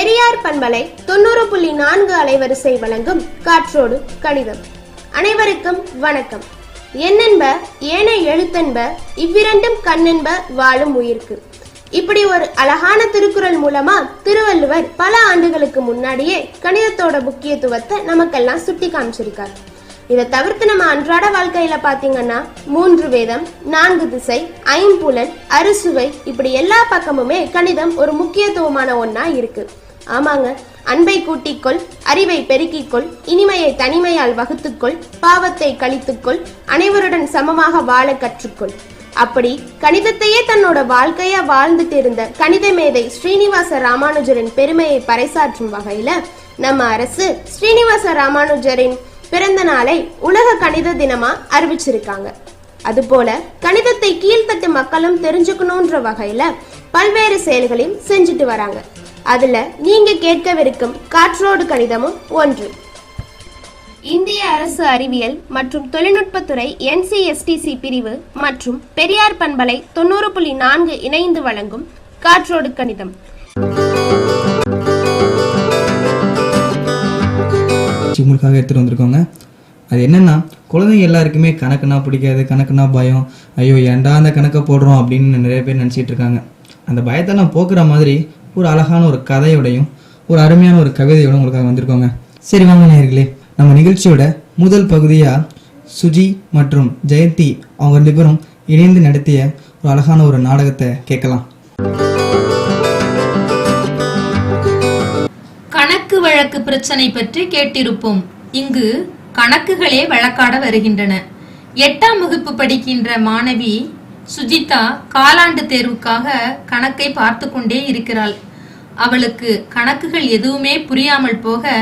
பெரியார் பண்பலை 90.4 அலைவரிசை வழங்கும் காற்றோடு கணிதம். அனைவருக்கும் வணக்கம். எண்ணென்ப ஏனை எழுத்தென்ப இவ்விரண்டும் கண்ணென்ப வாழும் உயிர்க்கு. இப்படி ஒரு அழகான திருக்குறள் மூலமா திருவள்ளுவர் பல ஆண்டுகளுக்கு முன்னாடியே கணிதத்தோட முக்கியத்துவத்தை நமக்கெல்லாம் சுட்டி காமிச்சிருக்காரு. இதை தவிர்த்து நம்ம அன்றாட வாழ்க்கையில பாத்தீங்கன்னா 3 வேதம், 4 திசை, ஐம்புலன், அறுசுவை, இப்படி எல்லா பக்கமுமே கணிதம் ஒரு முக்கியத்துவமான ஒன்னா இருக்கு. ஆமாங்க, அன்பை கூட்டிக்கொள், அறிவை பெருக்கிக்கொள், இனிமையை தனிமையால் வகுத்துக்கொள், பாவத்தை கழித்துக்கொள், அனைவருடன் சமமாக வாழ கற்றுக்கொள். அப்படி கணிதத்தையே தன்னோட வாழ்க்கையா வாழ்ந்துட்டு இருந்த கணித மேதை ஸ்ரீனிவாச ராமானுஜரின் பெருமையை பறைசாற்றும் வகையில நம்ம அரசு ஸ்ரீனிவாச ராமானுஜரின் பிறந்த நாளை உலக கணித தினமா அறிவிச்சிருக்காங்க. அதுபோல கணிதத்தை கீழ்த்தட்டு மக்களும் தெரிஞ்சுக்கணும்ன்ற வகையில பல்வேறு செயல்களையும் செஞ்சுட்டு வராங்க. அதுல நீங்க கேட்கவிருக்கும் காற்றோடு கணிதமும் ஒன்று. இந்திய அரசு அறிவியல் மற்றும் தொழில்நுட்பத்துறை NCSTC பிரிவு மற்றும் பெரியார் பண்பலை 90.4 இணைந்து வழங்கும் காற்றோடு கணிதம். உங்களுக்காக எடுத்துகிட்டு வந்திருக்கோங்க. அது என்னென்னா, குழந்தைங்க எல்லாருக்குமே கணக்குனா பிடிக்காது, கணக்குனா பயம். ஐயோ ஏன்டா அந்த கணக்கை போடுறோம் அப்படின்னு நிறைய பேர் நினச்சிட்டு இருக்காங்க. அந்த பயத்தெல்லாம் போக்குற மாதிரி ஒரு அழகான ஒரு கதையோடையும் ஒரு அருமையான ஒரு கவிதையோட உங்களுக்காக வந்திருக்கோங்க. சரி வாங்க நேயர்களே, நம்ம நிகழ்ச்சியோட முதல் பகுதியாக சுஜி மற்றும் ஜெயந்தி அவங்க 2 பேரும் இணைந்து நடத்திய ஒரு அழகான ஒரு நாடகத்தை கேட்கலாம். கணக்கு வழக்கு பிரச்சனை பற்றி கேட்டிருப்போம். இங்கு கணக்குகளே வழக்காட வருகின்றன. 8ஆம் வகுப்பு படிக்கின்ற மாணவி சுஜிதா காலாண்டு தேர்வுக்காக கணக்கை பார்த்து கொண்டே இருக்கிறாள். அவளுக்கு கணக்குகள் எதுவுமே புரியாமல் போக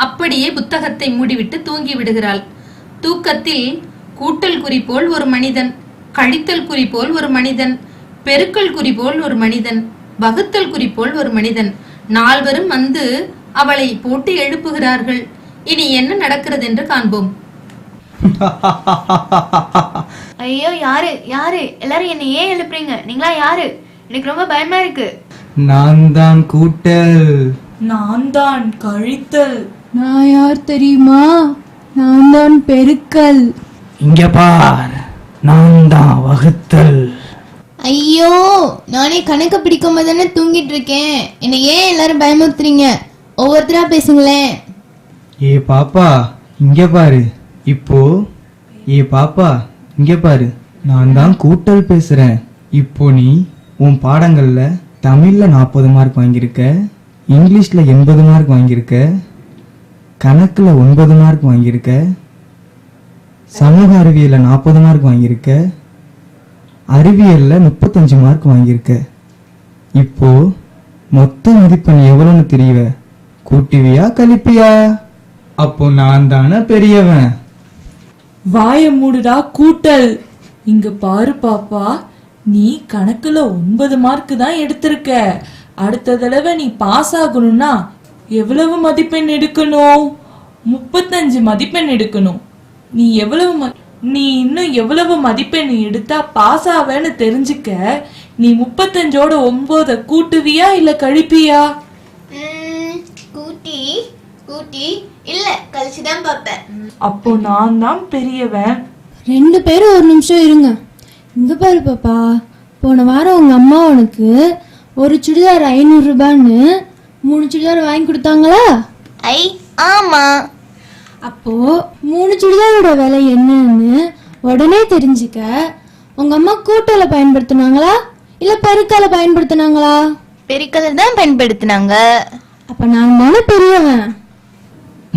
அப்படியே புத்தகத்தை மூடிவிட்டு தூங்கி விடுகிறாள். தூக்கத்தில் கூட்டல் குறி போல் ஒரு மனிதன், கழித்தல் குறி போல் ஒரு மனிதன், பெருக்கல் குறி போல் ஒரு மனிதன், வகுத்தல் குறி போல் ஒரு மனிதன், 4 வந்து அவளை போட்டு எழுப்புகிறார்கள். இனி என்ன நடக்கிறது என்று காண்போம். ஐயோ, யாரு யாரு எல்லாரும் என்ன ஏன் எழுப்புறீங்க? நீங்களா யாரு? எனக்கு ரொம்ப பயமா இருக்கு. நான் தான் கூட்டல். நான் தான் கழித்தல். நான் யார் தெரியுமா? நான் தான் பெருக்கல். இங்க பார், நான் தான் வகுத்தல். ஐயோ, நானே கணக்கு பிடிக்கும் போது தானே தூங்கிட்டு இருக்கேன். என்னை ஏன் எல்லாரும் பயமுறுத்துறீங்க? ஒவ்வொருத்தரா பேசுங்களேன். ஏ பாப்பா இங்க பாரு. இப்போ ஏ பாப்பா இங்க பாரு, நான் தான் கூட்டல் பேசுறேன். இப்போ நீ உன் பாடங்கள்ல தமிழ்ல 40 மார்க் வாங்கியிருக்க, இங்கிலீஷ்ல 80 மார்க் வாங்கியிருக்க, கணக்குல 9 மார்க் வாங்கியிருக்க, சமூக அறிவியல்ல 40 மார்க் வாங்கியிருக்க, அறிவியல்ல 35 மார்க் வாங்கியிருக்க. இப்போ மொத்த மதிப்பெண் எவ்வளவுன்னு தெரியவ? கூட்டுவியா கழிப்பியா? அப்போ நான் தானே பெரியவன். வாய மூடுடா கூட்டல். இங்க பாரு பாப்பா, நீ கணக்குல 9 மார்க் தான் எடுத்திருக்க. அடுத்த தடவை நீ பாஸ் ஆகணும்னா எவ்வளவு மதிப்பெண் எடுக்கணும்? 35 மதிப்பெண் எடுக்கணும். நீ இன்னும் எவ்வளவு மதிப்பெண் எடுத்தா பாஸ் ஆவேன்னு தெரிஞ்சுக்க. நீ 35ஓட 9 கூட்டுவியா இல்ல கழிப்பியா? கூட்டி இல்ல கழிச்சுதான் பாப்பேன். அப்போ நான் தான் பெரியவன். 2 பேரும் ஒரு நிமிஷம் இருங்க. இங்க பாரு பாப்பா, போன வாரம் உங்க அம்மா உனக்கு ஒரு சுடிதார் 500 ரூபான்னு 3 சுடிதார் வாங்கி கொடுத்தாங்களா? ஆமா. அப்போ 3 சுடிதாரோட விலை என்னன்னு உடனே தெரிஞ்சுக்க உங்க அம்மா கூட்டலை பயன்படுத்தினாங்களா இல்ல பெருக்கலை பயன்படுத்தினாங்களா? பெருக்கலை தான் பயன்படுத்தினாங்க. அப்ப நான் தானே பெரியவன்.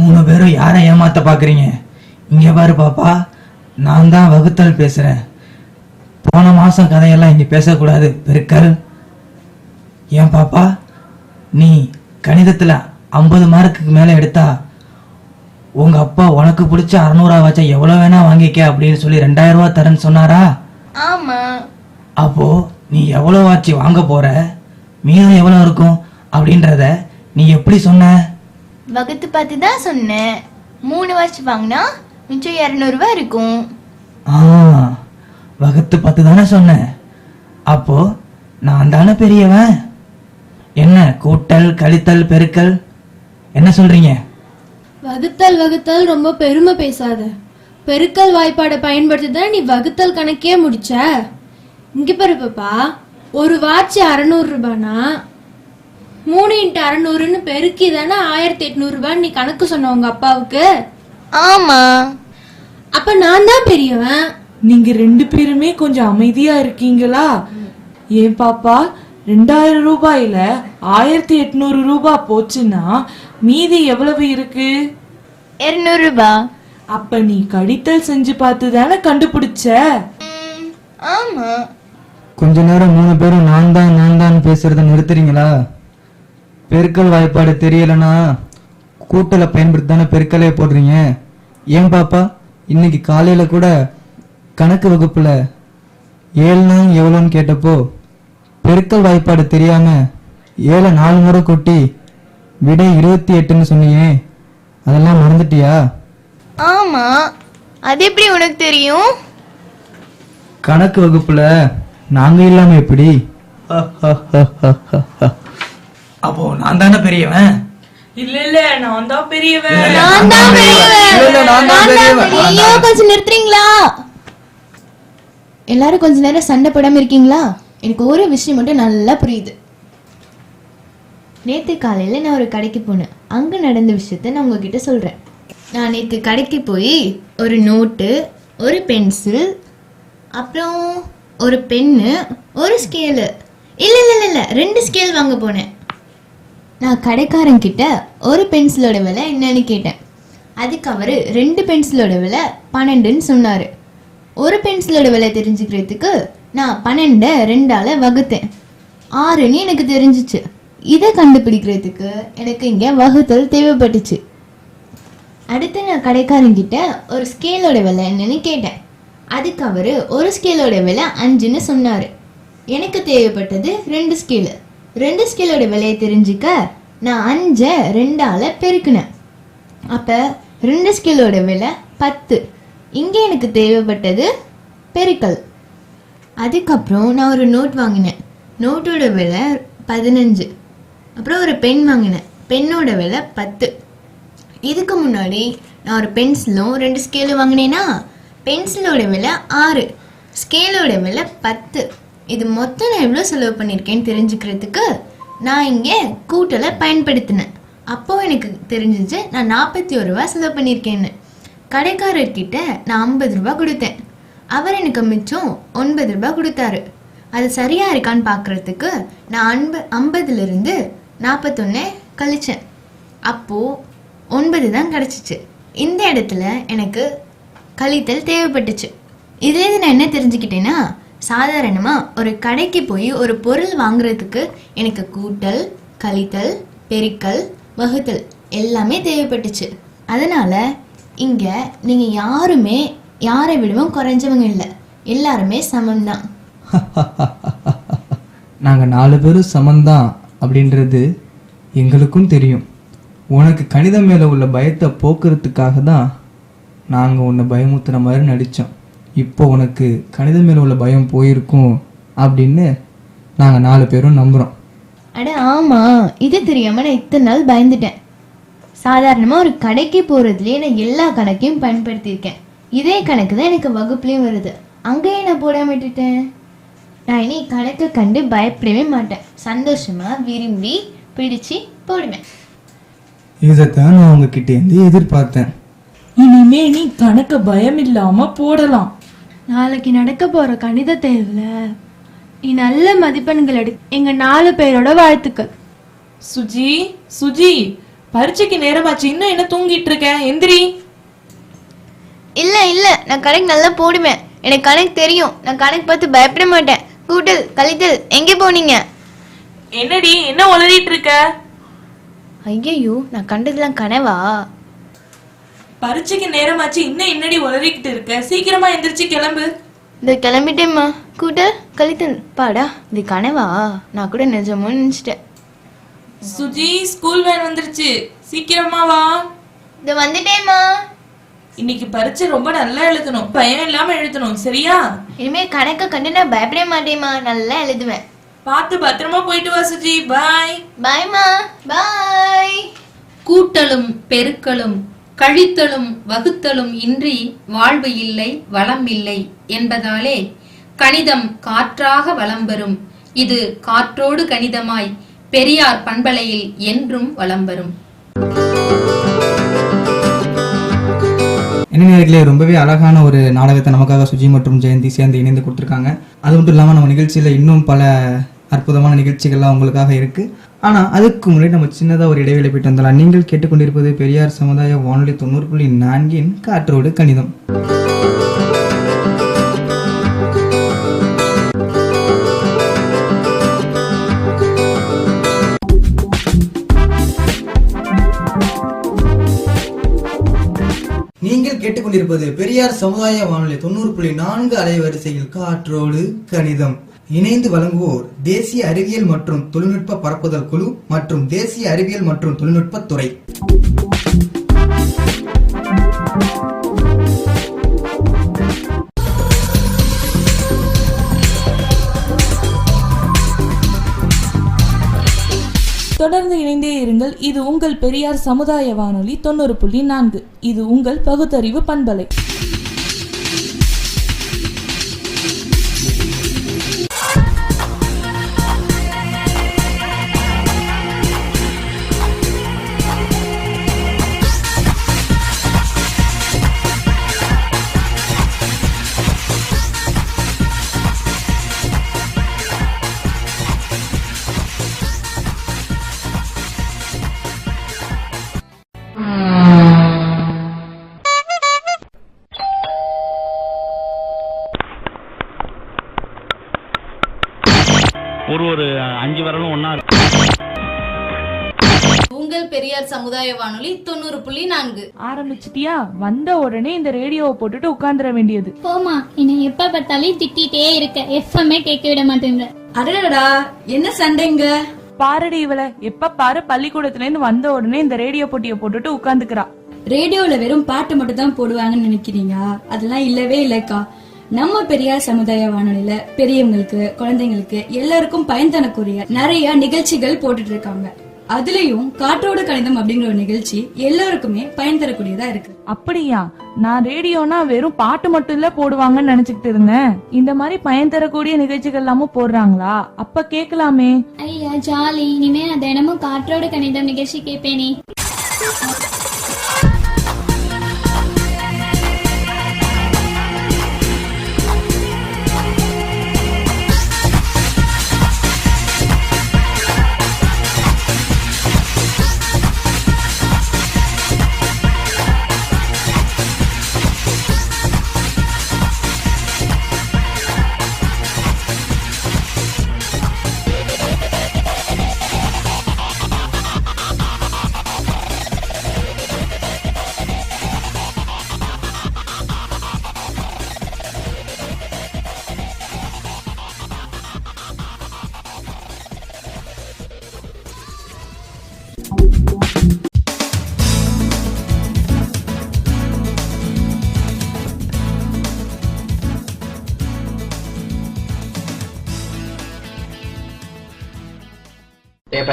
3 பேரும் யாரை ஏமாத்த பாக்குறீங்க? இங்க பாரு பாப்பா, நான் தான் வகுத்தல் பேசுறேன். போன மாசம் கதையெல்லாம் இங்க பேசக்கூடாது, பெருக்கல். ஏன் பாப்பா, நீ கணிதத்துல 50 மார்க்குக்கு மேல எடுத்தா உங்க அப்பா உனக்கு பிடிச்ச 600 வச்சா எவ்வளவு வேணா வாங்கிக்க அப்படின்னு சொல்லி 2000 ரூபாய் தரேன்னு சொன்னாரா? ஆமா. அப்போ நீ எவ்வளவு ஆச்சு வாங்க போற, மீதம் எவ்வளவு இருக்கும் அப்படின்றத நீ எப்படி சொன்ன? வகுத்து பார்த்து தான் சொன்னேன். 3 வாட்ச் வாங்கினா மிச்சம் 200 ரூபாய் இருக்கும். வகுத்து 10 தானே சொன்னேன். அப்போ நான் தானே பெரியவன். என்ன கூட்டல் கழித்தல் பெருக்கல் என்ன சொல்றீங்க? வகுத்தல் ரொம்ப பெருமை பேசாத. பெருக்கல் வாய்ப்பாடை பயன்படுத்தி தான் நீ வகுத்தல் கணக்கே முடிச்ச. இங்க பாரு பாப்பா, ஒரு வாட்ச் 600 ரூபானா 3 × 600ன்னு பெருக்கி தானே 1800 ரூபான்னு நீ கணக்கு சொன்ன உங்க அப்பாவுக்கு. ஆமா. அப்ப நான் தான் பெரியவன். நீங்க 2 பேருமே கொஞ்சம் அமைதியா இருக்கீங்களா? ஏன் பாப்பா, 2000 ரூபாயில 1800 ரூபாய் போச்சுன்னா மீதி எவ்வளவு இருக்கு? 200 ரூபாய். அப்ப நீ கழித்தல் செஞ்சு பார்த்து தானே கண்டுபிடிச்ச. ஆமா. கொஞ்ச நேரம் 3 பேரும் நான் தான் பேசுறத நிறுத்துறீங்களா? பெருக்கல் வாய்ப்பாடு தெரியலனா கூட்டலை பயன்படுத்தி தானே பெருக்கலே போடுறீங்க. ஏன் பாப்பா, இன்னைக்கு காலையில கூட கணக்கு வகுப்புல 7னா எவ்வளோன்னு கேட்டப்போ பெருக்கல் வாய்ப்பாடு தெரியாம 7 4 முறை கொட்டி விடை 28ன்னு சொன்னீங்க. அதெல்லாம் மறந்துட்டியா? ஆமா. அது எப்படி உனக்கு தெரியும்? கணக்கு வகுப்புல நாங்க இல்லாம எப்படி? அப்போ நான் தானே பெரியவன். இல்ல நான் தான் பெரியவன். ஐயோ, கொஞ்சம் நிறுத்துறீங்களா? எல்லாரும் கொஞ்ச நேரம் சண்டை போடாம இருக்கீங்களா? எனக்கு ஒரு விஷயம் மட்டும் நல்லா புரியுது. நேத்து காலையில நான் ஒரு கடைக்கு போனேன். அங்க நடந்த விஷயத்த நான் உங்ககிட்ட சொல்றேன். நான் நேத்து கடைக்கு போய் ஒரு நோட்டு, ஒரு பென்சில், அப்புறம் ஒரு பென்னு, ஒரு ஸ்கேலு, இல்ல 2 ஸ்கேல் வாங்க போனேன். நான் கடைக்காரன் கிட்ட ஒரு பென்சிலோட விலை என்னன்னு கேட்டேன். அதுக்கு அவரு 2 பென்சிலோட விலை 12ன்னு சொன்னாரு. ஒரு பென்சிலோட விலை தெரிஞ்சுக்கிறதுக்கு நான் 12 2ஆல வகுத்தேன். 6ன்னு எனக்கு தெரிஞ்சிச்சு. இதை கண்டுபிடிக்கிறதுக்கு எனக்கு இங்க வகுத்தல் தேவைப்பட்டுச்சு. அடுத்து நான் கடைக்காரங்கிட்ட ஒரு ஸ்கேலோட விலை என்னன்னு கேட்டேன். அதுக்கு அவரு ஒரு ஸ்கேலோட விலை 5ன்னு சொன்னாரு. எனக்கு தேவைப்பட்டது 2 ஸ்கேலு. 2 ஸ்கேலோட விலையை தெரிஞ்சுக்க நான் 5 2ஆல பெருக்கினேன். அப்ப 2 ஸ்கேலோட விலை 10. இங்க எனக்கு தேவைப்பட்டது பெருக்கல். அதுக்கப்புறம் நான் ஒரு நோட் வாங்கினேன். நோட்டோட விலை 15. அப்புறம் ஒரு பென் வாங்கினேன். பெண்ணோட விலை 10. இதுக்கு முன்னாடி நான் ஒரு பென்சிலும் 2 ஸ்கேலும் வாங்கினேன்னா பென்சிலோட விலை 6, ஸ்கேலோட விலை 10. இது மொத்தம் நான் எவ்வளோ செலவு பண்ணியிருக்கேன்னு தெரிஞ்சுக்கிறதுக்கு நான் இங்கே கூட்டலை பயன்படுத்தினேன். அப்போ எனக்கு தெரிஞ்சிச்சு நான் 41 ரூபா செலவு பண்ணியிருக்கேன்னு. கடைக்காரர்கிட்ட நான் 50 ரூபா கொடுத்தேன். அவர் எனக்கு மிச்சம் 9 ரூபா கொடுத்தாரு. அது சரியா இருக்கான்னு பார்க்கறதுக்கு நான் 50லிருந்து 41 கழிச்சேன். அப்போ 9 தான் கிடச்சிச்சு. இந்த இடத்துல எனக்கு கழித்தல் தேவைப்பட்டுச்சு. இதுலேருந்து நான் என்ன தெரிஞ்சுக்கிட்டேன்னா, சாதாரணமாக ஒரு கடைக்கு போய் ஒரு பொருள் வாங்குறதுக்கு எனக்கு கூட்டல், கழித்தல், பெருக்கல், வகுத்தல் எல்லாமே தேவைப்பட்டுச்சு. அதனால இங்கே நீங்கள் யாருமே யாரை விடவும் குறைஞ்சவங்க இல்லை, எல்லாருமே சமம்தான். நாங்க 4 பேரும் சமந்தான் அப்படின்றது எங்களுக்கும் தெரியும். உனக்கு கணிதம் மேல உள்ள பயத்தை போக்குறதுக்காக தான் நாங்க உன்னை பயமுத்துற மாதிரி நடிச்சோம். இப்போ உனக்கு கணிதம் மேல உள்ள பயம் போயிருக்கும் அப்படின்னு நாங்க 4 பேரும் நம்புறோம். அட ஆமா, இது தெரியாம நான் இத்தனை நாள் பயந்துட்டேன். சாதாரணமா ஒரு கடைக்கு போறதுலயே நான் எல்லா கணக்கையும் பயன்படுத்தியிருக்கேன். இதே கணக்கு தான் எனக்கு வகுப்புலயும் வருது. அங்கேயே நான் போடாம விட்டுட்டேன். நான் இனி கணக்கு கண்டு பயப்படவே மாட்டேன். சந்தோஷமா விரும்பி பிடிச்சு போடுவேன். இதைத்தான் நான் உங்ககிட்ட இருந்து எதிர்பார்த்தேன். இனிமே நீ கணக்க பயம் இல்லாம போடலாம். நாளைக்கு நடக்க போற கணித தேர்வுல நீ நல்ல மதிப்பெண்கள் எடு. எங்க 4 பேரோட வாழ்த்துக்கள். சுஜி பரீட்சைக்கு நேரமாச்சு, இன்னும் என்ன தூங்கிட்டு இருக்க? எந்திரி. இல்ல நான் கணக்கு நல்லா போடுவேன். எனக்கு கணக்கு தெரியும். நான் கணக்கு பார்த்து பயப்பட மாட்டேன். கூட்டல் கழித்தல் எங்கே போனீங்க? என்னடி என்ன உளறிட்டு இருக்க? ஐயோ, நான் கண்டதெல்லாம் கனவா? பரீட்சைக்கு நேரமாச்சு, இன்னும் என்னடி உளறிக்கிட்டு இருக்க? சீக்கிரமா எந்திரிச்சு கிளம்பு. இந்த கிளம்பிட்டேம்மா. கூட்டல் கழித்தல் பாடா, இது கனவா? நான் கூட நிஜமோ நினைச்சிட்டேன். சுஜி, ஸ்கூல் வேன் வந்துருச்சு, சீக்கிரமா வா. இது வந்துட்டேம்மா. இன்னைக்கு பரீட்சை ரொம்ப நல்லா எழுதணும், பயம் இல்லாம எழுதணும், சரியா? இனிமே கணக்க கண்டு நான் பயப்பட மாட்டேம்மா, நல்லா எழுதுவேன். பார்த்து பத்திரமா போயிட்டு வா சுஜி. பாய். பாய்மா. பாய். கூட்டலும் பெருக்கலும் கழித்தலும் வகுத்தலும் இன்றி வாழ்வு இல்லை வளம் இல்லை என்பதாலே கணிதம் காற்றாக வலம் வரும். இது காற்றோடு கணிதமாய் பெரியார் பண்பலையில் என்றும் வலம் வரும். என்ன நேர்களே, ரொம்பவே அழகான ஒரு நாடகத்தை நமக்காக சுஜி மற்றும் ஜெயந்தி சேர்ந்து இணைந்து கொடுத்துருக்காங்க. அது மட்டும் இல்லாமல் நம்ம நிகழ்ச்சியில் இன்னும் பல அற்புதமான நிகழ்ச்சிகள்லாம் உங்களுக்காக இருக்கு. ஆனால் அதுக்கு முன்னாடி நம்ம சின்னதாக ஒரு இடைவேளை போயிட்டு வந்துடலாம். நீங்கள் கேட்டுக்கொண்டிருப்பது பெரியார் சமுதாய வானொலி 90.4 காற்றோடு கணிதம். நீங்கள் கேட்டுக்கொண்டிருப்பது பெரியார் சமுதாய வானொலி 90.4 அலைவரிசையில் காற்றோடு கணிதம். இணைந்து வழங்குவோர் தேசிய அறிவியல் மற்றும் தொழில்நுட்ப பரப்புதல் குழு மற்றும் தேசிய அறிவியல் மற்றும் தொழில்நுட்ப துறை. தொடர்ந்து இணைந்தே இருங்கள். இது உங்கள் பெரியார் சமுதாய வானொலி 90.4. இது உங்கள் பகுத்தறிவு பண்பலை. ஒரு 5 வரலும் ஒன்னா இருக்கு. உங்கள் பெரியார் சமுதாய வானொலி 90.4. ஆரம்பிச்சிட்டியா? வந்த உடனே இந்த ரேடியோவை போட்டுட்டு உட்கார்ந்துட வேண்டியது. போமா, என்னை எப்ப பார்த்தாலும் திட்டிகிட்டே இருக்க. எஃப்எம்ஏ கேட்க விட மாட்டேங்க. அடடா, என்ன சண்டைங்க? பாரடி இவள, எப்ப பாரு பள்ளிக்கூடத்துல இருந்து வந்த உடனே இந்த ரேடியோ போட்டியை போட்டுட்டு உட்கார்ந்துக்கிறா. ரேடியோல வெறும் பாட்டு மட்டும் தான் போடுவாங்கன்னு நினைக்கிறீங்க? அதெல்லாம் இல்லவே இல்லக்கா. நம்ம பெரியார் சமுதாய வானொலியில பெரியவங்களுக்கு, குழந்தைங்களுக்கு எல்லாருக்கும் பயன் தரக்கூடிய நிறைய நிகழ்ச்சிகள் போட்டுட்டு இருக்காங்க. அதுலயும் காற்றோடு கணிதம் அப்படிங்கிற ஒரு நிகழ்ச்சி எல்லாருக்குமே பயன் தரக்கூடியதா இருக்கு. அப்படியா? நான் ரேடியோனா வெறும் பாட்டு மட்டும் இல்ல போடுவாங்கன்னு நினைச்சுக்கிட்டு இருந்தேன். இந்த மாதிரி பயன் தரக்கூடிய நிகழ்ச்சிகள் எல்லாமும் போடுறாங்களா? அப்ப கேட்கலாமே. ஐயா ஜாலி, இனிமே நான் தினமும் காற்றோடு கணிதம் நிகழ்ச்சி கேட்பேனே.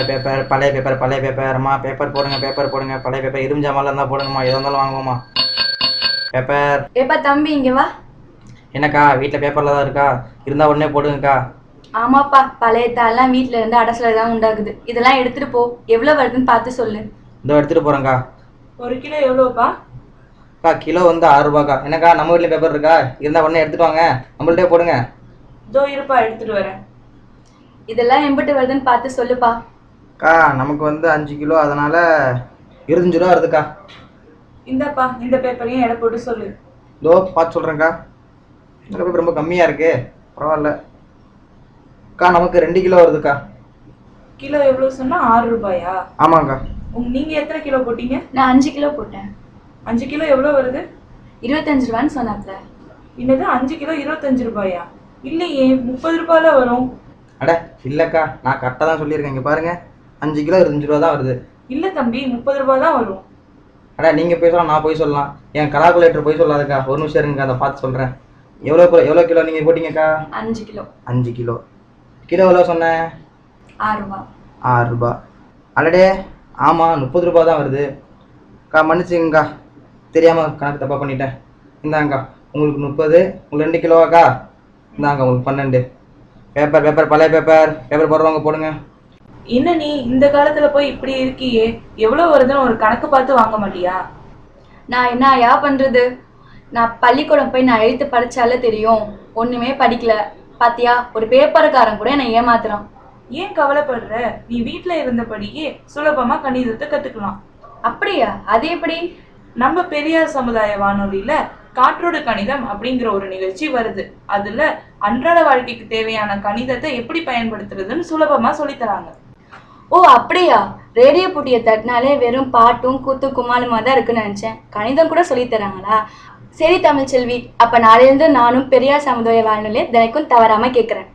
பேப்பர் பழைய பேப்பர் அம்மா பேப்பர் போடுங்க பழைய பேப்பர் இரும்பு ஜாமான்லாம் இருந்தால் போடுங்கம்மா, எதாக இருந்தாலும் வாங்குவோம்மா. ஏப்பா தம்பி இங்க வா. என்னக்கா வீட்டில் பேப்பரில் தான் இருக்கா? இருந்தால் உடனே போடுங்கக்கா. ஆமாப்பா, பழைய தாள்லாம் வீட்டுல இருந்து அடசல தான் உண்டாகுது. இதெல்லாம் எடுத்துட்டு போ. எவ்வளவு வருதுன்னு பார்த்து சொல்லு. இதோ எடுத்துகிட்டு போகிறேங்க்கா. 1 கிலோ எவ்வளோப்பா? அக்கா கிலோ வந்து 6 ரூபாக்கா. என்னக்கா நம்ம வீட்டில் பேப்பர் இருக்கா? இருந்தால் உடனே எடுத்துட்டு வாங்க, நம்மள்ட்டே போடுங்க. இதோ இருப்பா, எடுத்துட்டு வரேன். இதெல்லாம் எம்பிட்டு வருதுன்னு பார்த்து சொல்லுப்பா. அக்கா நமக்கு வந்து 5 கிலோ, அதனால 25 ரூபா வருதுக்கா. இந்தப்பா, இந்த பேப்பரையும் எடை போட்டு சொல்லு. இதோ பார்த்து சொல்கிறேங்க்கா. இந்த பேப்பர் ரொம்ப கம்மியாக இருக்கு, பரவாயில்ல. அக்கா நமக்கு 2 கிலோ வருதுக்கா. கிலோ எவ்வளவு சொன்னா? 6 ரூபாயா? ஆமாங்க்கா. நீங்க எத்தனை கிலோ போட்டீங்க? நான் 5 கிலோ போட்டேன். 5 கிலோ எவ்வளவு வருது? 25 ரூபான்னு சொன்னாப்ல. என்னது 5 கிலோ 25 ரூபாயா? இல்லையே, 30 ரூபாயில வரும். அட இல்லைக்கா, நான் கரெக்டாக தான் சொல்லியிருக்கேன். இங்கே பாருங்க, 5 கிலோ 25 ரூபா தான் வருது. இல்ல தம்பி, 30 ரூபாய் தான் வரும். அட நீங்கள் போய் சொல்லலாம், நான் போய் சொல்லலாம். என் கலாகுலேட்டர் போய் சொல்லாதுக்கா. ஒரு நிமிஷம் இருங்க, அதை பார்த்து சொல்கிறேன். எவ்வளோ கிலோ நீங்கள் போட்டீங்கக்கா? 5 கிலோ. 5 கிலோ. கிலோ எவ்வளோ சொன்னேன்? 6 ரூபா. 6 ரூபா. அடடே ஆமாம் 30 ரூபா தான் வருது. அக்கா மன்னிச்சுங்கக்கா, தெரியாமல் கணக்கு தப்பாக பண்ணிட்டேன். இந்தாங்கக்கா உங்களுக்கு 30, உங்களுக்கு 2 கிலோவாக்கா. இந்தாங்க உங்களுக்கு 12. பேப்பர் பழைய பேப்பர் போடுறவங்க போடுங்க. என்ன நீ இந்த காலத்துல போய் இப்படி இருக்கியே, எவ்வளவு வருதுன்னு ஒரு கணக்கு பார்த்து வாங்க மாட்டியா? நான் என்ன ஐயா பண்றது? நான் பள்ளிக்கூடம் போய் நான் எழுத்து படிச்சாலே தெரியும், ஒண்ணுமே படிக்கல. பாத்தியா, ஒரு பேப்பருக்காரன் கூட என்னை ஏமாத்துறான். ஏன் கவலைப்படுற? நீ வீட்டுல இருந்தபடியே சுலபமா கணிதத்தை கத்துக்கலாம். அப்படியா? அது எப்படி? நம்ம பெரியார் சமுதாய வானொலியில காற்றோடு கணிதம் அப்படிங்கிற ஒரு நிகழ்ச்சி வருது. அதுல அன்றாட வாழ்க்கைக்கு தேவையான கணிதத்தை எப்படி பயன்படுத்துறதுன்னு சுலபமா சொல்லித்தராங்க. ஓ அப்படியா? ரேடியோ பூட்டியை தட்டினாலே வெறும் பாட்டும் கூத்து குமாலுமா தான் இருக்குன்னு நினைச்சேன். கணிதம் கூட சொல்லி தராங்களா? சரி தமிழ்ச்செல்வி, அப்ப நாளையிலிருந்து நானும் பெரியார் சமுதாய வானொலியை தினைக்கும் தவறாம கேட்கிறேன்.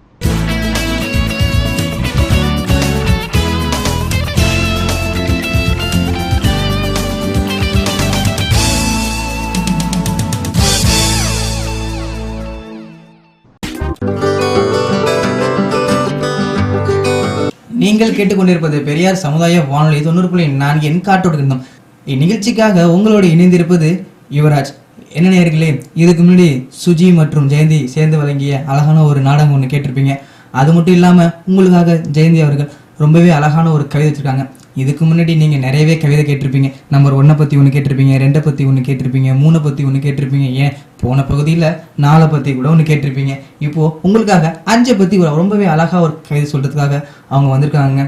நீங்கள் கேட்டுக்கொண்டிருப்பது பெரியார் சமுதாய வானொலி 90.4 என் காற்றோடு கணிதம். இந்நிகழ்ச்சிக்காக உங்களோடு இணைந்திருப்பது யுவராஜ். என்ன நேயர்களே, இதுக்கு முன்னாடி சுஜி மற்றும் ஜெயந்தி சேர்ந்து வழங்கிய அழகான ஒரு நாடகம் ஒன்று கேட்டிருப்பீங்க. அது மட்டும் இல்லாமல் உங்களுக்காக ஜெயந்தி அவர்கள் ரொம்பவே அழகான ஒரு கவிதை வச்சுருக்காங்க. இதுக்கு முன்னாடி நீங்கள் நிறையவே கவிதை கேட்டிருப்பீங்க. நம்பர் 1 பற்றி ஒன்று கேட்டிருப்பீங்க, 2 பற்றி ஒன்று கேட்டிருப்பீங்க, 3 பற்றி ஒன்று கேட்டிருப்பீங்க, ஏன் போன பகுதியில் 4 பற்றி கூட ஒன்று கேட்டிருப்பீங்க. இப்போது உங்களுக்காக 5 பற்றி ரொம்பவே அழகாக ஒரு கவிதை சொல்கிறதுக்காக அவங்க வந்திருக்காங்க.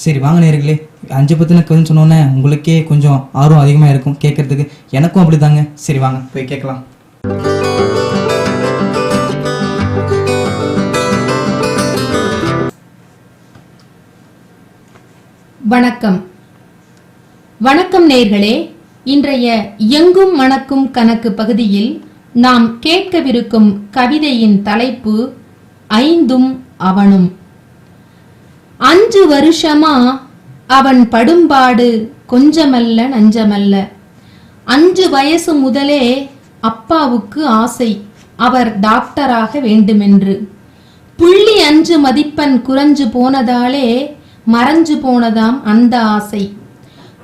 சரி வாங்க நேயர்களே, 5 பற்றின கவிதை சொன்னோன்னே உங்களுக்கே கொஞ்சம் ஆர்வம் அதிகமாக இருக்கும் கேட்கறதுக்கு. எனக்கும் அப்படி தாங்க. சரி வாங்க போய் கேட்கலாம். வணக்கம் நேயர்களே. இன்றைய எங்கும் மணக்கும் கணக்கு பகுதியில் நாம் கேட்கவிருக்கும் கவிதையின் தலைப்பு 5ம் அவனும். 5 வருஷமா அவன் படும்பாடு கொஞ்சமல்ல நஞ்சமல்ல. 5 வயசு முதலே அப்பாவுக்கு ஆசை, அவர் டாக்டராக வேண்டுமென்று. 0.5 மதிப்பெண் குறைஞ்சு போனதாலே மறைஞ்சு போனதாம் அந்த ஆசை.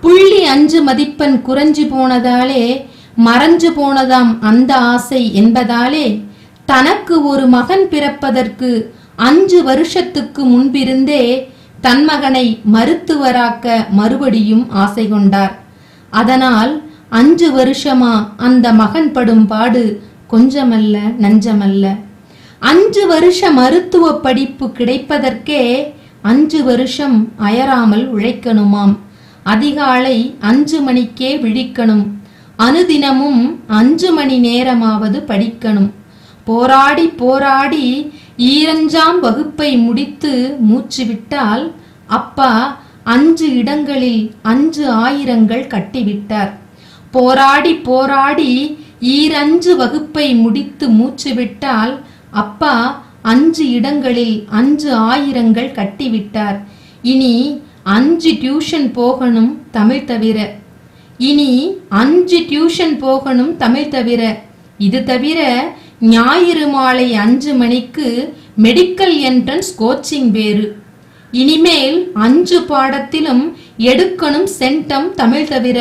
0.5 மதிப்பெண் குறைஞ்சு போனதாலே மறைஞ்சு போனதாம் அந்த ஆசை என்பதாலே தனக்கு ஒரு மகன் பிறப்பதற்கு 5 வருஷத்துக்கு முன்பிருந்தே தன் மகனை மருத்துவராக்க மறுபடியும் ஆசை கொண்டார். அதனால் 5 வருஷமா அந்த மகன் படும் பாடு கொஞ்சமல்ல நஞ்சமல்ல. 5 வருஷ மருத்துவ படிப்பு கிடைப்பதற்கே 5 வருஷம் அயராமல் உழைக்கணுமாம். அதிகாலை 5 மணிக்கே விழிக்கணும். அனுதினமும் 5 மணி நேரமாவது படிக்கணும். போராடி போராடி 2ஆம் வகுப்பை முடித்து மூச்சு விட்டால் அப்பா 5 இடங்களில் 5 ஆயிரங்கள் கட்டிவிட்டார். போராடி போராடி 2 வகுப்பை முடித்து மூச்சு விட்டால் அப்பா 5 இடங்களில் 5 ஆயிரங்கள் கட்டிவிட்டார். இனி 5 டியூஷன் போகணும் தமிழ் தவிர. இனி 5 டியூஷன் போகணும் தமிழ் தவிர. இது தவிர ஞாயிறு மாலை 5 மணிக்கு மெடிக்கல் என்ட்ரன்ஸ் கோச்சிங் வேறு. இனிமேல் 5 பாடத்திலும் எடுக்கணும் சென்டம் தமிழ் தவிர.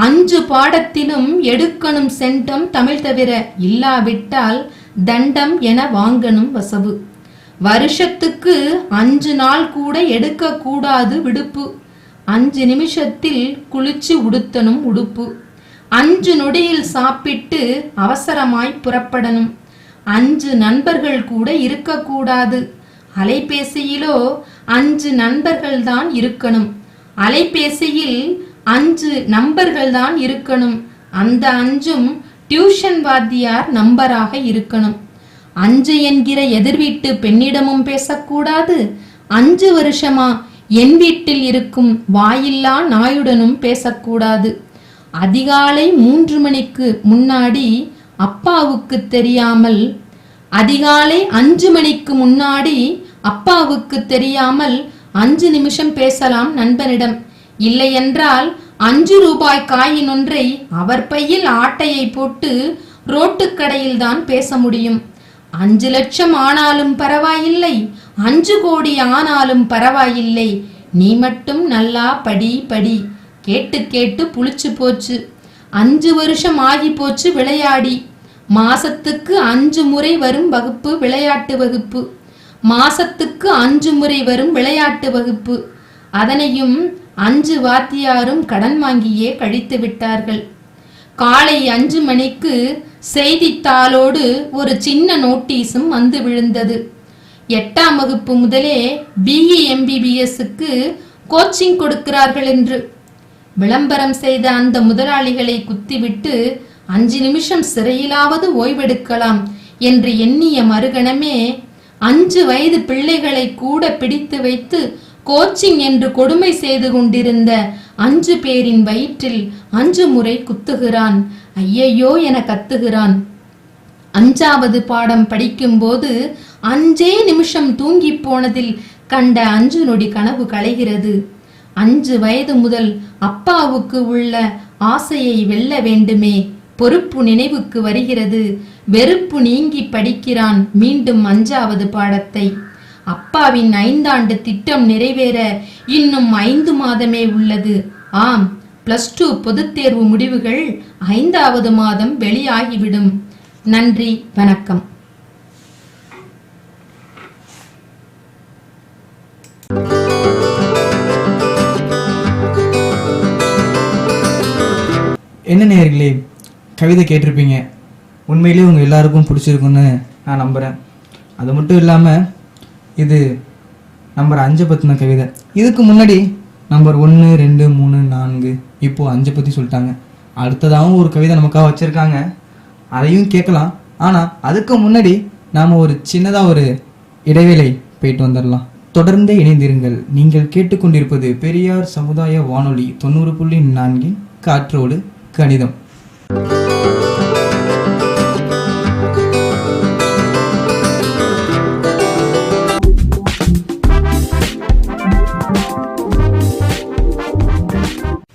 5 பாடத்திலும் எடுக்கணும் சென்டம் தமிழ் தவிர. இல்லாவிட்டால் தண்டம் என வாங்கணும் வசவு. வருஷத்துக்கு 5 நாள் கூட எடுக்க கூடாது விடுப்பு. 5 நிமிஷத்தில் குளிச்சு உடுத்தணும் உடுப்பு. 5 நொடியில் சாப்பிட்டு அவசரமாய் புறப்படணும். 5 நண்பர்கள் கூட இருக்கக்கூடாது. அலைபேசியிலோ 5 நண்பர்கள் தான் இருக்கணும். அலைபேசியில் 5 நம்பர்கள் தான் இருக்கணும். அந்த 5ம் டியூஷன் வாத்தியார் நம்பராக இருக்கணும். 5 என்கிற எதிர் வீட்டு பெண்ணிடமும் பேசக்கூடாது. 5 வருஷமா என் வீட்டில் இருக்கும் வாயில்லா நாயுடனும் பேசக்கூடாது. அதிகாலை 3 மணிக்கு முன்னாடி அப்பாவுக்கு தெரியாமல், அதிகாலை 5 மணிக்கு முன்னாடி அப்பாவுக்கு தெரியாமல் 5 நிமிஷம் பேசலாம் நண்பனிடம். இல்லையென்றால் 5 ரூபாய் காயின் ஒன்றை அவர் பையில் ஆட்டையை போட்டு ரோட்டுக்கடையில் தான் பேச முடியும். 5 லட்சம் ஆனாலும் பரவாயில்லை, 5 கோடி ஆனாலும் பரவாயில்லை, நீ மட்டும் நல்லா படி படி. கேட்டு கேட்டு புளிச்சு போச்சு. 5 வருஷம் ஆகி போச்சு விளையாடி. மாசத்துக்கு 5 முறை வரும் வகுப்பு விளையாட்டு வகுப்பு. மாசத்துக்கு 5 முறை வரும் விளையாட்டு வகுப்பு. அதனையும் 5 வாத்தியாரும் கடன் வாங்கியே கழித்து விட்டார்கள். காலை 5 மணிக்கு செய்தித்தாளோடு ஒரு சின்ன நோட்டீஸும் வந்து விழுந்தது. 8ஆம் வகுப்பு முதலே BE MBBSக்கு கோச்சிங் கொடுக்கிறார்கள் என்று. விளம்பரம் செய்த அந்த முதலாளிகளை குத்திவிட்டு 5 நிமிஷம் சிறையிலாவது ஓய்வெடுக்கலாம் என்று எண்ணிய மறுகணமே 5 வயது பிள்ளைகளை கூட பிடித்து வைத்து கோச்சிங் என்று கொடுமை செய்து கொண்டிருந்த 5 பேரின் வயிற்றில் 5 முறை குத்துகிறான். ஐயையோ என கத்துகிறான். 5வது பாடம் படிக்கும்போது 5 நிமிஷம் தூங்கி போனதில் கண்ட 5 நொடி கனவு களைகிறது. 5 வயது முதல் அப்பாவுக்கு உள்ள ஆசையை வெல்ல வேண்டுமே. பொறுப்பு நினைவுக்கு வருகிறது. வெறுப்பு நீங்கி படிக்கிறான் மீண்டும் 5வது பாடத்தை. அப்பாவின் 5 ஆண்டு திட்டம் நிறைவேற இன்னும் 5 மாதமே உள்ளது. ஆம், +2 பொதுத் தேர்வு முடிவுகள் 5வது மாதம் வெளியாகிவிடும். நன்றி, வணக்கம். என்ன நேயர்களே, கவிதை கேட்டிருப்பீங்க. உண்மையிலேயே உங்கள் எல்லாருக்கும் பிடிச்சிருக்குன்னு நான் நம்புகிறேன். அது மட்டும் இல்லாமல் இது நம்பர் 5 பற்றின கவிதை. இதுக்கு முன்னாடி நம்பர் 1, 2, 3, 4 இப்போது 5 பற்றி சொல்லிட்டாங்க. அடுத்ததாகவும் ஒரு கவிதை நமக்காக வச்சுருக்காங்க, அதையும் கேட்கலாம். ஆனால் அதுக்கு முன்னாடி நாம் ஒரு சின்னதாக ஒரு இடைவேளை போயிட்டு வந்துடலாம். தொடர்ந்தே இணைந்திருங்கள். நீங்கள் கேட்டுக்கொண்டிருப்பது பெரியார் சமுதாய வானொலி 90.4 காற்றோடு கணிதம்.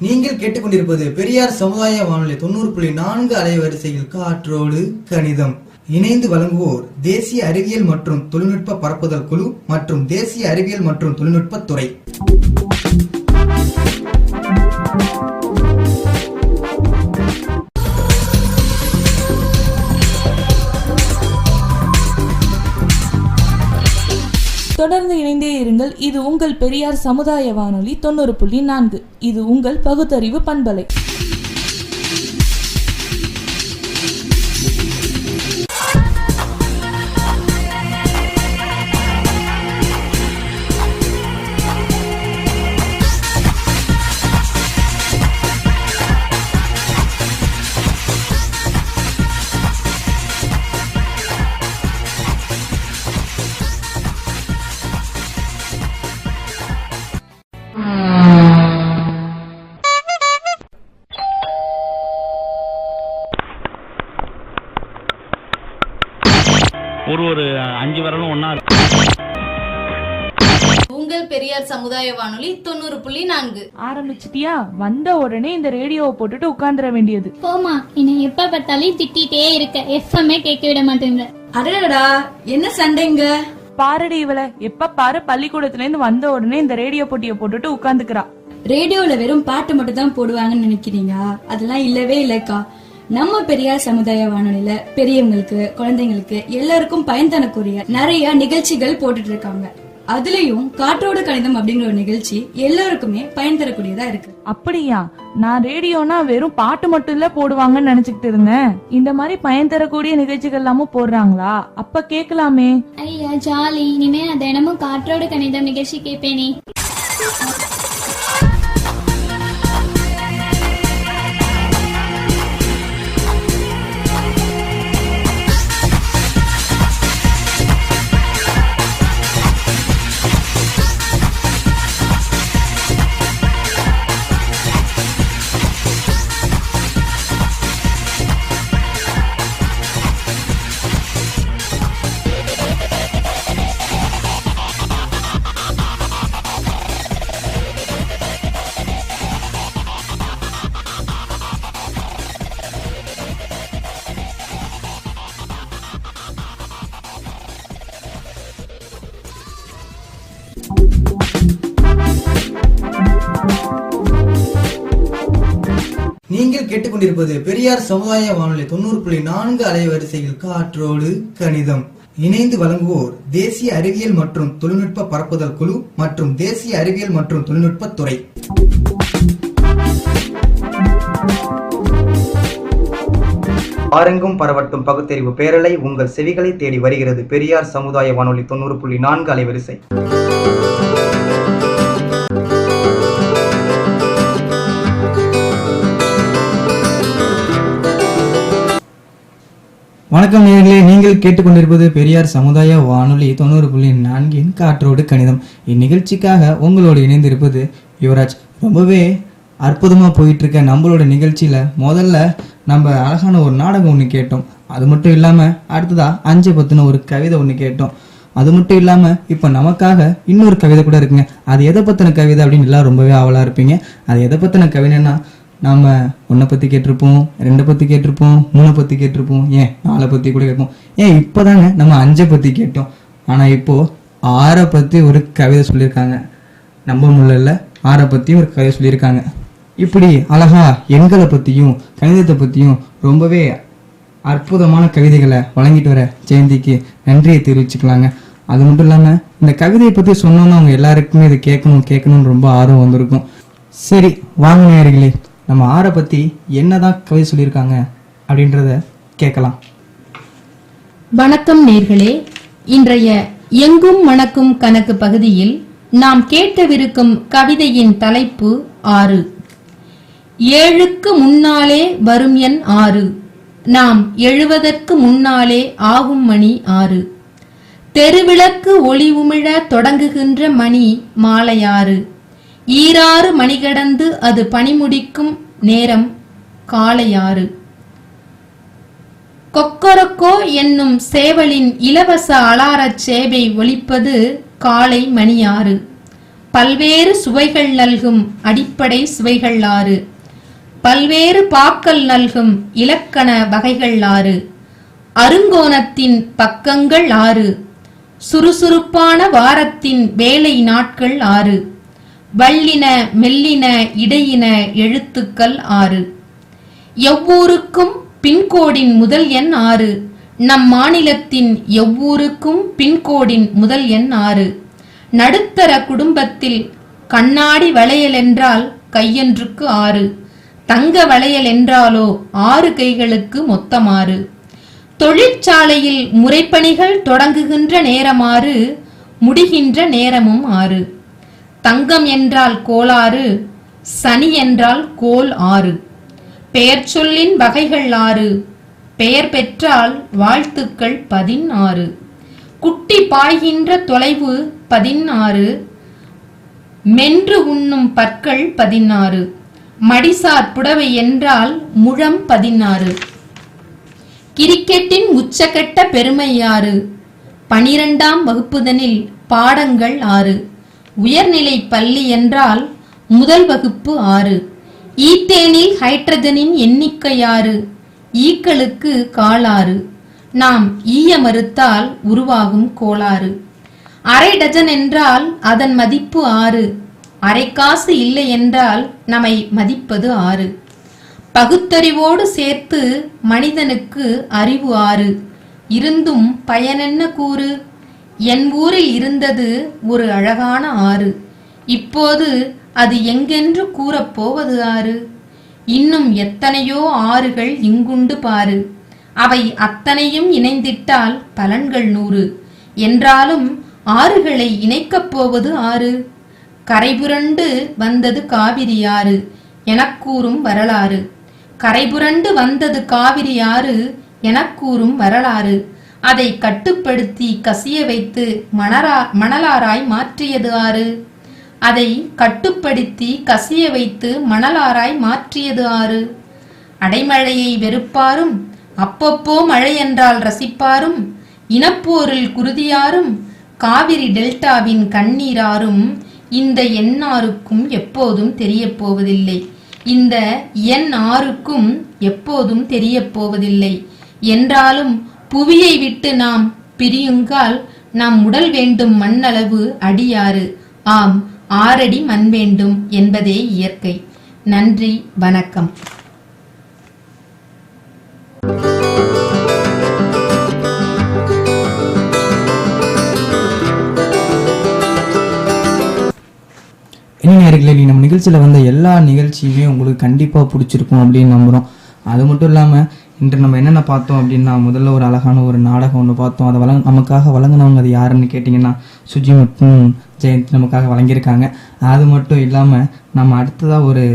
நீங்கள் கேட்டுக்கொண்டிருப்பது பெரியார் சமுதாய வானொலி 90.4 அலைவரிசையில் காற்றோடு கணிதம். இணைந்து வழங்குவோர் தேசிய அறிவியல் மற்றும் தொழில்நுட்ப பரப்புதல் குழு மற்றும் தேசிய அறிவியல் மற்றும் தொழில்நுட்ப துறை. தொடர்ந்து இணைந்தே இருங்கள். இது உங்கள் பெரியார் சமுதாய வானொலி 90.4. இது உங்கள் பகுத்தறிவு பண்பலை. ஒரு 5 விரலும் ஒண்ணா உங்கள் பெரியார் சமுதாய வானொலி 90.4. ஆரம்பிச்சிட்டியா? வந்த உடனே இந்த ரேடியோவை போட்டுட்டு உட்கார்ந்துட வேண்டியது. போமா, என்னை எப்ப பார்த்தாலும் திட்டிகிட்டே இருக்க. எஃப்எம்ஏ கேட்க விட மாட்டேங்க. அடடா, என்ன சண்டைங்க? பாரடி இவள, எப்ப பாரு பள்ளிக்கூடத்துல இருந்து வந்த உடனே இந்த ரேடியோ போட்டியை போட்டுட்டு உட்கார்ந்துக்கிறா. ரேடியோல வெறும் பாட்டு மட்டும் தான் போடுவாங்கன்னு நினைக்கிறீங்க? அதெல்லாம் இல்லவே இல்லக்கா. நம்ம பெரியார் சமுதாய வானொலியில பெரியவங்களுக்கு, குழந்தைங்களுக்கு எல்லாருக்கும் பயன் தரக்கூடிய நிறைய நிகழ்ச்சிகள் போட்டுட்டு இருக்காங்க. அதுலயும் காற்றோடு கணிதம் அப்படிங்கிற ஒரு நிகழ்ச்சி எல்லாருக்குமே பயன் தரக்கூடியதா இருக்கு. அப்படியா? நான் ரேடியோனா வெறும் பாட்டு மட்டும் இல்ல போடுவாங்கன்னு நினைச்சுக்கிட்டு இருந்தேன். இந்த மாதிரி பயன் தரக்கூடிய நிகழ்ச்சிகள் எல்லாமும் போடுறாங்களா? அப்ப கேட்கலாமே. ஐயா ஜாலி, இனிமே நான் தினமும் காற்றோடு கணிதம் நிகழ்ச்சி கேட்பேனே. நீங்கள் கேட்டுக்கொண்டிருப்பது பெரியார் சமுதாய வானொலி 90.4 அலைவரிசையில் காற்றோடு கணிதம். இணைந்து வழங்குவோர் தேசிய அறிவியல் மற்றும் தொழில்நுட்ப பரப்புதல் குழு மற்றும் தேசிய அறிவியல் மற்றும் தொழில்நுட்ப துறை. ஆரெங்கும் பரவட்டும் பகுத்தறிவு பேரலை உங்கள் செவிகளை தேடி வருகிறது. பெரியார் சமுதாய வானொலி 90.4 அலைவரிசை. வணக்கம் நேயர்களே, நீங்கள் கேட்டுக்கொண்டிருப்பது பெரியார் சமுதாய வானொலி 90.4 காற்றோடு கணிதம். இந்நிகழ்ச்சிக்காக உங்களோடு இணைந்திருப்பது யுவராஜ். ரொம்பவே அற்புதமாக போயிட்டு இருக்க நம்மளோட நிகழ்ச்சியில முதல்ல நம்ம அழகான ஒரு நாடகம் ஒன்று கேட்டோம். அது மட்டும் இல்லாமல் அடுத்ததா 5 பத்தின ஒரு கவிதை ஒன்று கேட்டோம். அது மட்டும் இல்லாமல் இப்போ நமக்காக இன்னொரு கவிதை கூட இருக்குங்க. அது எதை பற்றின கவிதை அப்படின்னு எல்லாம் ரொம்பவே ஆவலாக இருப்பீங்க. அது எதை பற்றின கவிதைன்னா, நாம் 1 பற்றி கேட்டிருப்போம், 2 பற்றி கேட்டிருப்போம், 3 பற்றி கேட்டிருப்போம், ஏன் 4 பற்றி கூட கேட்போம். ஏன் இப்போதாங்க நம்ம 5 பற்றி கேட்டோம். ஆனால் இப்போது 6 பற்றி ஒரு கவிதை சொல்லியிருக்காங்க. நம்ப முடியல, 6 பற்றி ஒரு கவிதை சொல்லியிருக்காங்க. இப்படி அழகா எண்களை பற்றியும் கணிதத்தை பற்றியும் ரொம்பவே அற்புதமான கவிதைகளை வழங்கிட்டு வர ஜெயந்திக்கு நன்றியை தெரிவிச்சுக்கலாங்க. அது மட்டும் இல்லாமல் இந்த கவிதையை பற்றி சொன்னோன்னா அவங்க எல்லாருக்குமே இதை கேட்கணும்னு ரொம்ப ஆர்வம் வந்திருக்கும். சரி வாங்க நேயர்களே, நம்ம 6 பற்றி என்னதான் கவிதை சொல்லியிருக்காங்க அப்படின்றத கேட்கலாம். வணக்கம் நேர்களே, இன்றைய எங்கும் மணக்கும் கணக்கு பகுதியில் நாம் கேட்கவிருக்கும் கவிதையின் தலைப்பு 6. 7க்கு முன்னாலே வரும் எண் 6, நாம் எழுவதற்கு முன்னாலே ஆகும் மணி 6. தெருவிளக்கு ஒளி உமிழ தொடங்குகின்ற மணி மாலை 6. ஈராறு மணி கடந்து அது பணிமுடிக்கும் நேரம் காலை 6. கொக்கரக்கோ என்னும் சேவலின் இலவச அலாரச் சேவை ஒலிப்பது காலை மணி 6. பல்வேறு சுவைகள் நல்கும் அடிப்படை சுவைகள் 6. பல்வேறு பாக்கள் நல்கும் இலக்கண வகைகள் 6. அருங்கோணத்தின் பக்கங்கள் 6. சுறுசுறுப்பான வாரத்தின் வேலை நாட்கள் 6. வள்ளின மெல்லின இடையின எழுத்துக்கள் 6. எவ்வூருக்கும் பின்கோடின் முதல் எண் 6. நம் மாநிலத்தின் எவ்வூருக்கும் பின்கோடின் முதல் எண் 6. நடுத்தர குடும்பத்தில் கண்ணாடி வளையல் என்றால் கையொன்றுக்கு 6. தங்க வளையல் என்றாலோ 6 கைகளுக்கு மொத்தம் 6. தொழிற்சாலையில் முறைப்பணிகள் தொடங்குகின்ற நேரம் 6, முடிகின்ற நேரமும் 6. தங்கம் என்றால் கோளாறு, சனி என்றால் கோல் 6. பெயர் சொல்லின் வகைகள் 6. பெயர் பெற்றால் வாழ்த்துக்கள் 16. குட்டி பாய்கின்ற தொலைவு 16. மென்று உண்ணும் பற்கள் 16. மடிசார் புடவை என்றால் முழம் 16. கிரிக்கெட்டின் உச்சக்கட்ட பெருமை 6. 12ஆம் வகுப்புதனில் பாடங்கள் 6. உயர்நிலை பள்ளி என்றால் முதல் வகுப்பு 6. ஈத்தேனில் ஹைட்ரஜனின் எண்ணிக்கை 6. ஈக்களுக்கு கால் 6. நாம் ஈய மறுத்தால் உருவாகும் கோளாறு. அரை டஜன் என்றால் அதன் மதிப்பு 6. அரை காசு இல்லை என்றால் நம்மை மதிப்பது 6. பகுத்தறிவோடு சேர்த்து மனிதனுக்கு அறிவு 6. இருந்தும் பயனென்ன கூறு? என் ஊரில் இருந்தது ஒரு அழகான 6. இப்போது அது எங்கென்று கூறப்போவது 6? இன்னும் எத்தனையோ ஆறுகள் இங்குண்டு பாரு. அவை அத்தனையும் இணைந்திட்டால் பலன்கள் 100. என்றாலும் ஆறுகளை இணைக்கப் போவது 6. கரைபுரண்டு வந்தது காவிரி 6 எனக்கூறும் வரலாறு. கரைபுரண்டு வந்தது காவிரி 6 எனக்கூறும் வரலாறு. அதை கட்டுப்படுத்தி கசிய வைத்து மணலாராய் மாற்றியது 6. அதை கட்டுப்படுத்தி கசிய வைத்து மணலாராய் மாற்றியது 6. அடைமழையை வெறுப்பாரும் அப்பப்போ மழை என்றால் ரசிப்பாரும் இனப்போரில் குருதியாரும் காவிரி டெல்டாவின் கண்ணீராரும் இந்த எண்ணாருக்கும் எப்போதும் தெரிய போவதில்லை. இந்த எண் 6க்கும் எப்போதும் தெரிய போவதில்லை. என்றாலும் புவியை விட்டு நாம் பிரியுங்கால் நம் உடல் வேண்டும் மண்ணளவு அடி 6. ஆம், 6 அடி மண் வேண்டும் என்பதே இயற்கை. நன்றி, வணக்கம். என்ன நேயர்களே, நீ நம்ம நிகழ்ச்சியில் வந்த எல்லா நிகழ்ச்சியுமே உங்களுக்கு கண்டிப்பாக பிடிச்சிருக்கும் அப்படின்னு நம்புகிறோம். அது மட்டும் இல்லாமல் இன்று நம்ம என்னென்ன பார்த்தோம் அப்படின்னா, முதல்ல ஒரு அழகான ஒரு நாடகம் ஒன்று பார்த்தோம். அதை நமக்காக வழங்கினவங்க அது யாருன்னு கேட்டிங்கன்னா சுஜி மற்றும் ஜெயந்த் நமக்காக வழங்கியிருக்காங்க. அது மட்டும் இல்லாமல் நம்ம அடுத்ததாக ஒரு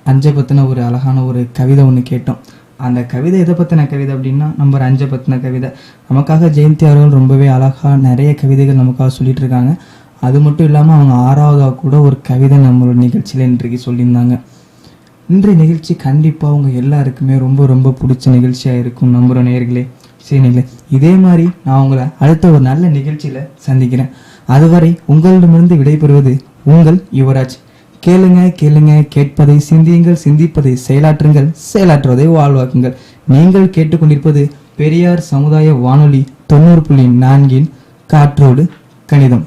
அஞ்சை பற்றின ஒரு அழகான ஒரு கவிதை ஒன்று கேட்டோம். அந்த கவிதை எதை பற்றின கவிதை அப்படின்னா நம்பர் 5 பற்றின கவிதை. நமக்காக ஜெயந்தி அவர்கள் ரொம்பவே அழகாக நிறைய கவிதைகள் நமக்காக சொல்லிட்டு இருக்காங்க. அது மட்டும் இல்லாமல் அவங்க 6வதாக கூட ஒரு கவிதை நம்மளோட நிகழ்ச்சியில் இன்றைக்கு சொல்லியிருந்தாங்க. இன்றைய நிகழ்ச்சி கண்டிப்பாக அவங்க எல்லாருக்குமே ரொம்ப ரொம்ப பிடிச்ச நிகழ்ச்சியாக இருக்கும் நம்புகிற நேயர்களே. சரி நேயர்களே, இதே மாதிரி நான் உங்களை அடுத்த ஒரு நல்ல நிகழ்ச்சியில் சந்திக்கிறேன். அதுவரை உங்களிடமிருந்து விடைபெறுவது உங்கள் யுவராஜ். கேளுங்க கேளுங்க, கேட்பதை சிந்தியுங்கள், சிந்திப்பதை செயலாற்றுங்கள், செயலாற்றுவதை வாழ்வாக்குங்கள். நீங்கள் கேட்டுக்கொண்டிருப்பது பெரியார் சமுதாய வானொலி 90.4 காற்றோடு கணிதம்.